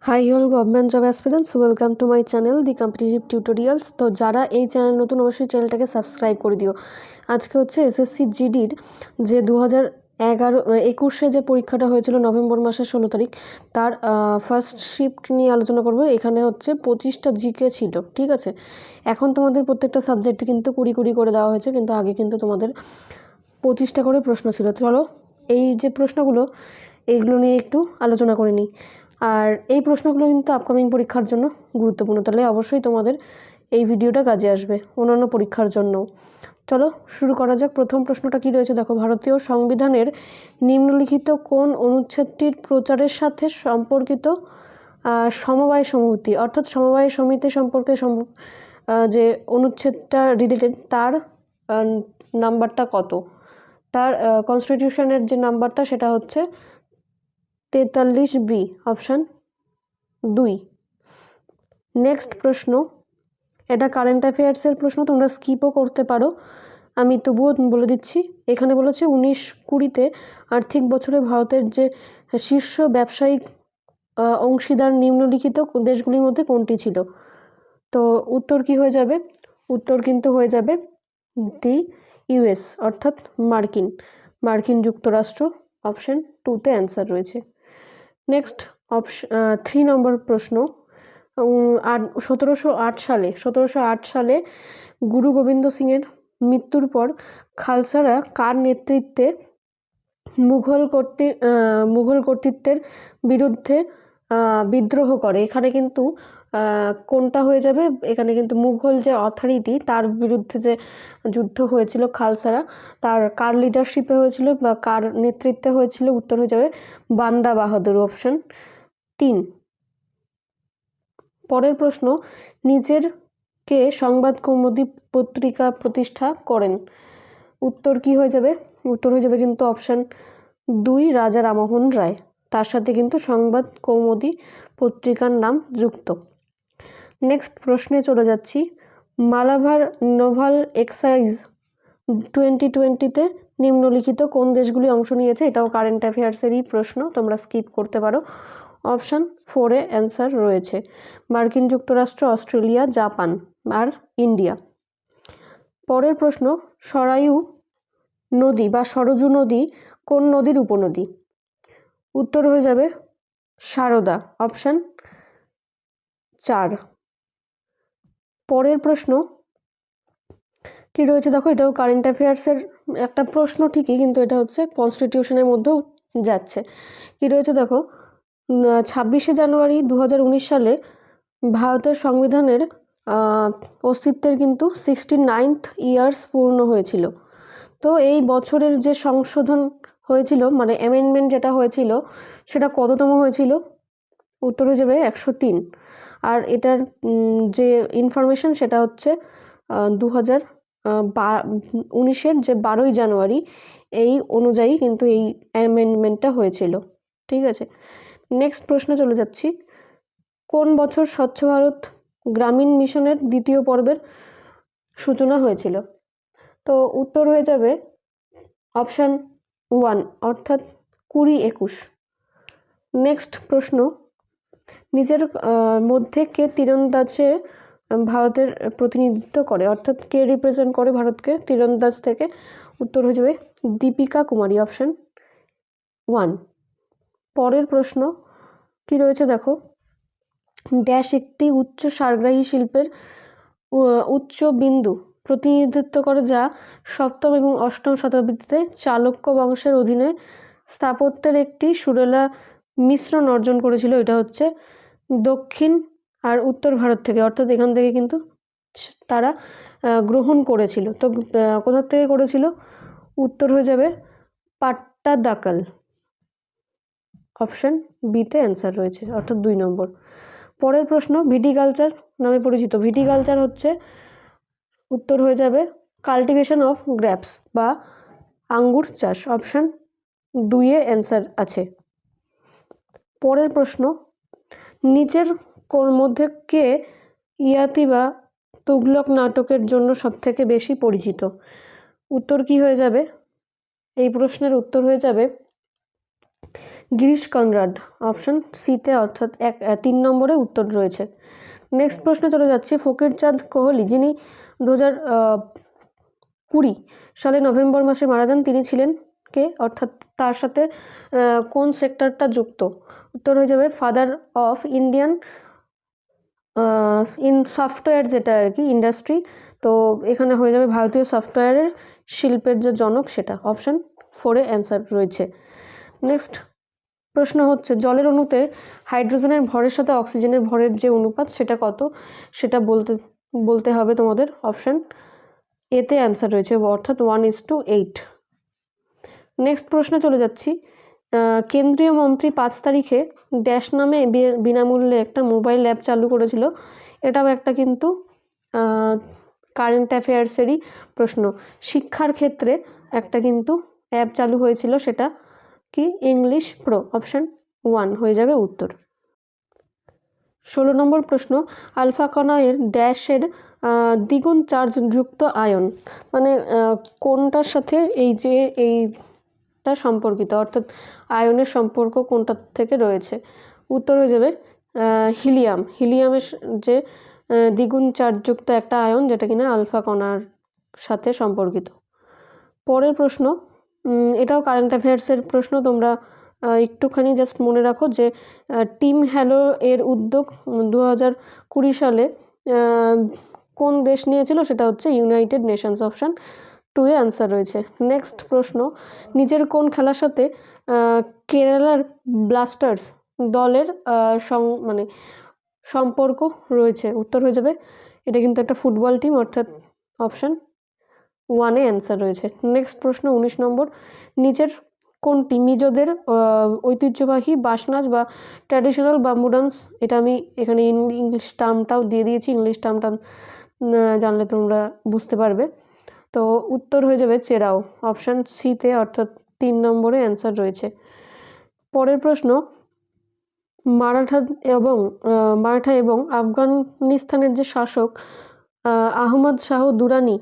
High all government job aspirants, welcome to my channel the competitive tutorials. তো যারা এই channel নতুন অবশ্যই চ্যানেলটাকে সাবস্ক্রাইব করে দিও। আজকে হচ্ছে এসএসসি জিডির যে 2021 যে পরীক্ষাটা হয়েছিল নভেম্বর মাসের 16 তারিখ, তার ফার্স্ট শিফট নিয়ে আলোচনা করবো। এখানে হচ্ছে 25টা জিকে ছিল, ঠিক আছে। এখন তোমাদের প্রত্যেকটা সাবজেক্টে কিন্তু 20 করে দেওয়া হয়েছে, কিন্তু আগে কিন্তু তোমাদের 25টা করে প্রশ্ন ছিল। চলো এই যে প্রশ্নগুলো, এইগুলো নিয়ে একটু আলোচনা করে নিই। আর এই প্রশ্নগুলো কিন্তু আপকামিং পরীক্ষার জন্য গুরুত্বপূর্ণ, তাহলে অবশ্যই তোমাদের এই ভিডিওটা কাজে আসবে অন্যান্য পরীক্ষার জন্যও। চলো শুরু করা যাক। প্রথম প্রশ্নটা কী রয়েছে দেখো, ভারতীয় সংবিধানের নিম্নলিখিত কোন অনুচ্ছেদটির প্রচারের সাথে সম্পর্কিত সমবায় সমিতি, অর্থাৎ সমবায় সমিতি সম্পর্কে যে অনুচ্ছেদটা রিলেটেড, তার নাম্বারটা কত? তার কনস্টিটিউশনের যে নাম্বারটা সেটা হচ্ছে 43B, অপশান 2। নেক্সট প্রশ্ন, এটা কারেন্ট অ্যাফেয়ার্সের প্রশ্ন, তোমরা স্কিপও করতে পারো, আমি তবুও বলে দিচ্ছি। এখানে বলেছে 19-20-তে আর্থিক বছরে ভারতের যে শীর্ষ ব্যবসায়িক অংশীদার নিম্নলিখিত দেশগুলির মধ্যে কোনটি ছিল? তো উত্তর কি হয়ে যাবে? উত্তর কিন্তু হয়ে যাবে দি ইউএস, অর্থাৎ মার্কিন যুক্তরাষ্ট্র। অপশান 2তে অ্যান্সার রয়েছে। নেক্সট 3 নম্বর প্রশ্ন, 1708 সালে গুরু গোবিন্দ সিংয়ের মৃত্যুর পর খালসারা কার নেতৃত্বে মুঘল কর্তৃত্বের বিরুদ্ধে বিদ্রোহ করে? এখানে কিন্তু কোনটা হয়ে যাবে? এখানে কিন্তু মুঘল যে অথরিটি, তার বিরুদ্ধে যে যুদ্ধ হয়েছিল খালসারা, তার কার লিডারশিপে হয়েছিল বা কার নেতৃত্বে হয়েছিল? উত্তর হয়ে যাবে বান্দা বাহাদুর, অপশান 3। পরের প্রশ্ন, নিজের কে সংবাদ কৌমুদি পত্রিকা প্রতিষ্ঠা করেন? উত্তর কি হয়ে যাবে? উত্তর হয়ে যাবে কিন্তু অপশান 2, রাজা রামমোহন রায়। তার সাথে কিন্তু সংবাদ কৌমুদি পত্রিকার নাম যুক্ত। নেক্সট প্রশ্নে চলে যাচ্ছি, মালাবার নাভাল এক্সারসাইজ 2020-তে নিম্নলিখিত কোন দেশগুলি অংশ নিয়েছে? এটাও কারেন্ট অ্যাফেয়ার্সেরই প্রশ্ন, তোমরা স্কিপ করতে পারো। অপশান 4-এ অ্যান্সার রয়েছে মার্কিন যুক্তরাষ্ট্র, অস্ট্রেলিয়া, জাপান আর ইন্ডিয়া। পরের প্রশ্ন, সরায়ু নদী বা সরজু নদী কোন নদীর উপনদী? উত্তর হয়ে যাবে সারদা, অপশান 4। পরের প্রশ্ন কি রয়েছে দেখো, এটাও কারেন্ট অ্যাফেয়ার্সের একটা প্রশ্ন ঠিকই, কিন্তু এটা হচ্ছে কনস্টিটিউশনের মধ্যেও যাচ্ছে। কি রয়েছে দেখো, 26শে জানুয়ারি 2019 সালে ভারতের সংবিধানের অস্তিত্বের কিন্তু 69th ইয়ার্স পূর্ণ হয়েছিল। তো এই বছরের যে সংশোধন হয়েছিল, মানে অ্যামেন্ডমেন্ট যেটা হয়েছিল, সেটা কততম হয়েছিল? উত্তর হয়ে যাবে 103। আর এটার যে ইনফরমেশন সেটা হচ্ছে 2019-এর যে 12ই জানুয়ারি, এই অনুযায়ী কিন্তু এই অ্যামেন্ডমেন্টটা হয়েছিল, ঠিক আছে। নেক্সট প্রশ্নে চলে যাচ্ছি, কোন বছর স্বচ্ছ ভারত গ্রামীণ মিশনের দ্বিতীয় পর্বের সূচনা হয়েছিল? তো উত্তর হয়ে যাবে অপশান 1, অর্থাৎ 2021। নেক্সট প্রশ্ন, নিজের মধ্যে কে তীরন্দাজে ভারতের প্রতিনিধিত্ব করে, অর্থাৎ কে রিপ্রেজেন্ট করে ভারতকে তীরন্দাজ থেকে? উত্তর হয়ে যাবে দীপিকা কুমারী, অপশান 1। পরের প্রশ্ন কি রয়েছে দেখো, ড্যাশ একটি উচ্চ সারগ্রাহী শিল্পের উচ্চ বিন্দু প্রতিনিধিত্ব করে, যা 7ম এবং 8ম শতাব্দীতে চালুক্য বংশের অধীনে স্থাপত্যের একটি সুরেলা মিশ্রণ অর্জন করেছিল। এটা হচ্ছে দক্ষিণ আর উত্তর ভারত থেকে, অর্থাৎ এখান থেকে কিন্তু তারা গ্রহণ করেছিল। তো কোথা থেকে করেছিল? উত্তর হয়ে যাবে পাট্টাদাকাল, অপশান বিতে অ্যান্সার রয়েছে, অর্থাৎ 2 নম্বর। পরের প্রশ্ন, ভিটিকালচার নামে পরিচিত ভিটিকালচার হচ্ছে, উত্তর হয়ে যাবে কাল্টিভেশন অফ গ্রেপস বা আঙ্গুর চাষ, অপশান 2-এ অ্যান্সার আছে। পরের প্রশ্ন, নিচের মধ্যে কে ইয়াতি বা তুগলক নাটকের জন্য সবথেকে বেশি পরিচিত? উত্তর কি হয়ে যাবে? এই প্রশ্নের উত্তর হয়ে যাবে গিরিশ কনরাড, অপশন সিতে অর্থাৎ 3 নম্বরে উত্তর রয়েছে। নেক্সট প্রশ্নে চলে যাচ্ছি। ফকিরচাঁদ কোহলি, যিনি 2020 সালে নভেম্বর মাসে মারা যান, তিনি ছিলেন কে? অর্থাৎ তার সাথে কোন সেক্টরটা যুক্ত? উত্তর হয়ে যাবে ফাদার অফ ইন্ডিয়ান সফটওয়্যার, যেটা আর কি ইন্ডাস্ট্রি। তো এখানে হয়ে যাবে ভারতীয় সফটওয়্যারের শিল্পের যে জনক, সেটা অপশন 4-এ অ্যান্সার রয়েছে। নেক্সট প্রশ্ন হচ্ছে, জলের অণুতে হাইড্রোজেনের ভরের সাথে অক্সিজেনের ভরের যে অনুপাত, সেটা কত? সেটা বলতে হবে তোমাদের। অপশন এতে অ্যান্সার রয়েছে, অর্থাৎ 1:8। নেক্সট প্রশ্নে চলে যাচ্ছি। কেন্দ্রীয় মন্ত্রী 5 তারিখে ড্যাশ নামে বিনামূল্যে একটা মোবাইল অ্যাপ চালু করেছিল। এটাও একটা কিন্তু কারেন্ট অ্যাফেয়ার্সেরই প্রশ্ন। শিক্ষার ক্ষেত্রে একটা কিন্তু অ্যাপ চালু হয়েছিল, সেটা কি? ইংলিশ প্রো, অপশন 1 হয়ে যাবে উত্তর। 16 নম্বর প্রশ্ন, আলফা কণার ড্যাশের দ্বিগুণ চার্জযুক্ত আয়ন, মানে কোনটার সাথে এইটা সম্পর্কিত, অর্থাৎ আয়নের সম্পর্ক কোনটার থেকে রয়েছে? উত্তর হয়ে যাবে হিলিয়াম। হিলিয়ামের যে দ্বিগুণ চার্জযুক্ত একটা আয়ন, যেটা কিনা আলফা কণার সাথে সম্পর্কিত। পরের প্রশ্ন, এটাও কারেন্ট অ্যাফেয়ার্সের প্রশ্ন। তোমরা একটুখানি জাস্ট মনে রাখো যে টিম হ্যালো এর উদ্যোগ 2020 সালে কোন দেশ নিয়েছিল? সেটা হচ্ছে ইউনাইটেড নেশনস, অপশান 2-এ অ্যান্সার রয়েছে। নেক্সট প্রশ্ন, নিজের কোন খেলার সাথে কেরালার ব্লাস্টার্স দলের সম্পর্ক রয়েছে? উত্তর হয়ে যাবে, এটা কিন্তু একটা ফুটবল টিম, অর্থাৎ অপশান 1-এ অ্যান্সার রয়েছে। নেক্সট প্রশ্ন 19 নম্বর, নিচের কোনটি মিজোদের ঐতিহ্যবাহী বাঁশনাচ বা ট্র্যাডিশনাল বাম্বু ডান্স? এটা আমি এখানে ইংলিশ টার্মটাও দিয়ে দিয়েছি, ইংলিশ টার্মটা জানলে তোমরা বুঝতে পারবে। তো উত্তর হয়ে যাবে চেরাও, অপশান সিতে, অর্থাৎ 3 নম্বরে অ্যান্সার রয়েছে। পরের প্রশ্ন, মারাঠা এবং আফগানিস্তানের যে শাসক আহমদ শাহ দুরানি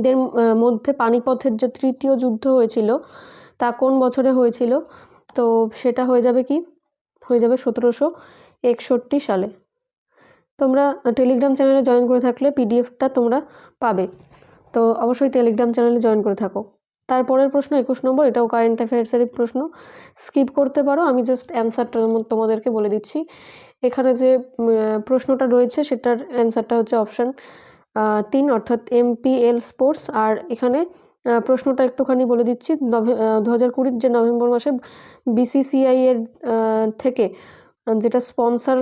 দের মধ্যে পানিপথের যে তৃতীয় যুদ্ধ হয়েছিল, তা কোন বছরে হয়েছিল? তো সেটা হয়ে যাবে কি? হয়ে যাবে 1761 সালে। তোমরা টেলিগ্রাম চ্যানেলে জয়েন করে থাকলে পিডিএফটা তোমরা পাবে, তো অবশ্যই টেলিগ্রাম চ্যানেলে জয়েন করে থাকো। তারপরের প্রশ্ন 21 নম্বর, এটাও কারেন্ট অ্যাফেয়ার্সেরই প্রশ্ন, স্কিপ করতে পারো, আমি জাস্ট অ্যান্সারটা তোমাদেরকে বলে দিচ্ছি। এখানে যে প্রশ্নটা রয়েছে, সেটার অ্যান্সারটা হচ্ছে অপশান 3, অর্থাৎ MPL স্পোর্টস। আর এখানে প্রশ্নটা একটুখানি বলে দিচ্ছি। 2020 যে নভেম্বর মাসে BCCI এর থেকে যেটা স্পন্সর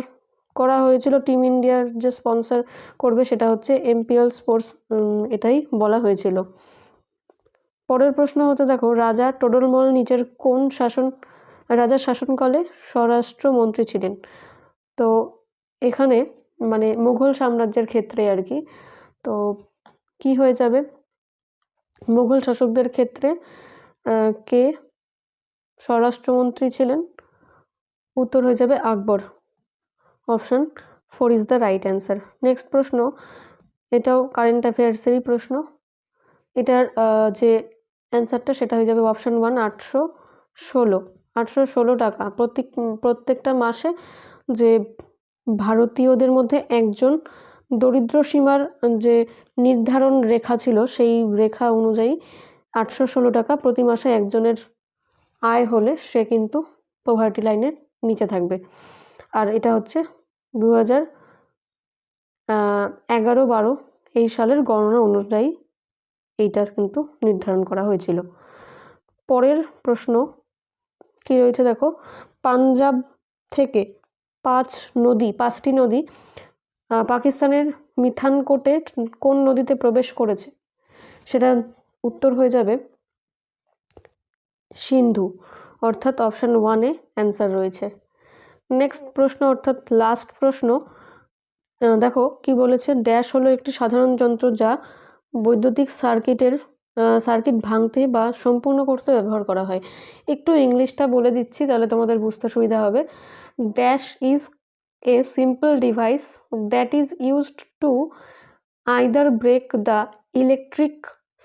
করা হয়েছিল, টিম ইন্ডিয়ার যে স্পন্সর করবে, সেটা হচ্ছে MPL স্পোর্টস, এটাই বলা হয়েছিল। পরের প্রশ্ন হতে দেখো, রাজা টোডরমল নিচের কোন রাজার শাসনকালে স্বরাষ্ট্রমন্ত্রী ছিলেন? তো এখানে মানে মুঘল সাম্রাজ্যের ক্ষেত্রে আর কি। তো কি হয়ে যাবে? মুঘল শাসকদের ক্ষেত্রে কে স্বরাষ্ট্রমন্ত্রী ছিলেন? উত্তর হয়ে যাবে Akbar, option 4 is the right answer. Next প্রশ্ন, এটাও কারেন্ট অ্যাফেয়ার্সেরই প্রশ্ন। এটার যে অ্যান্সারটা, সেটা হয়ে যাবে অপশান 1, 816 টাকা। প্রত্যেকটা মাসে যে ভারতীয়দের মধ্যে একজন দরিদ্র সীমার যে নির্ধারণ রেখা ছিল, সেই রেখা অনুযায়ী 816 টাকা প্রতি মাসে একজনের আয় হলে সে কিন্তু পভার্টি লাইনের নিচে থাকবে। আর এটা হচ্ছে 2011-12 এই সালের গণনা অনুযায়ী এইটা কিন্তু নির্ধারণ করা হয়েছিল। পরের প্রশ্ন কি রয়েছে দেখো, পাঞ্জাব থেকে 5টি নদী পাকিস্তানের মিথানকোটে কোন নদীতে প্রবেশ করেছে? সেটা উত্তর হয়ে যাবে সিন্ধু, অর্থাৎ অপশান 1-এ অ্যান্সার রয়েছে। নেক্সট প্রশ্ন, অর্থাৎ লাস্ট প্রশ্ন, দেখো কি বলেছে, ড্যাশ হলো একটি সাধারণ যন্ত্র যা বৈদ্যুতিক সার্কিট ভাঙতে বা সম্পূর্ণ করতে ব্যবহার করা হয়। একটু ইংলিশটা বলে দিচ্ছি, তাহলে তোমাদের বুঝতে সুবিধা হবে। Dash is a simple device that is used to either break the electric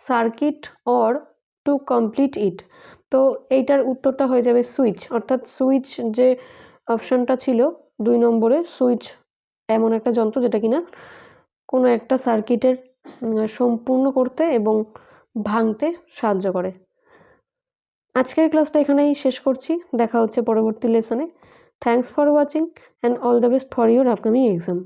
circuit or to complete it. তো এইটার উত্তরটা হয়ে যাবে সুইচ, অর্থাৎ সুইচ যে অপশানটা ছিল 2 নম্বরে, সুইচ এমন একটা যন্ত্র যেটা কিনা কোনো একটা সার্কিটের সম্পূর্ণ করতে এবং ভাঙতে সাহায্য করে। আজকের ক্লাসটা এখানেই শেষ করছি, দেখা হচ্ছে পরবর্তী লেসনে। Thanks for watching and all the best for your upcoming exam.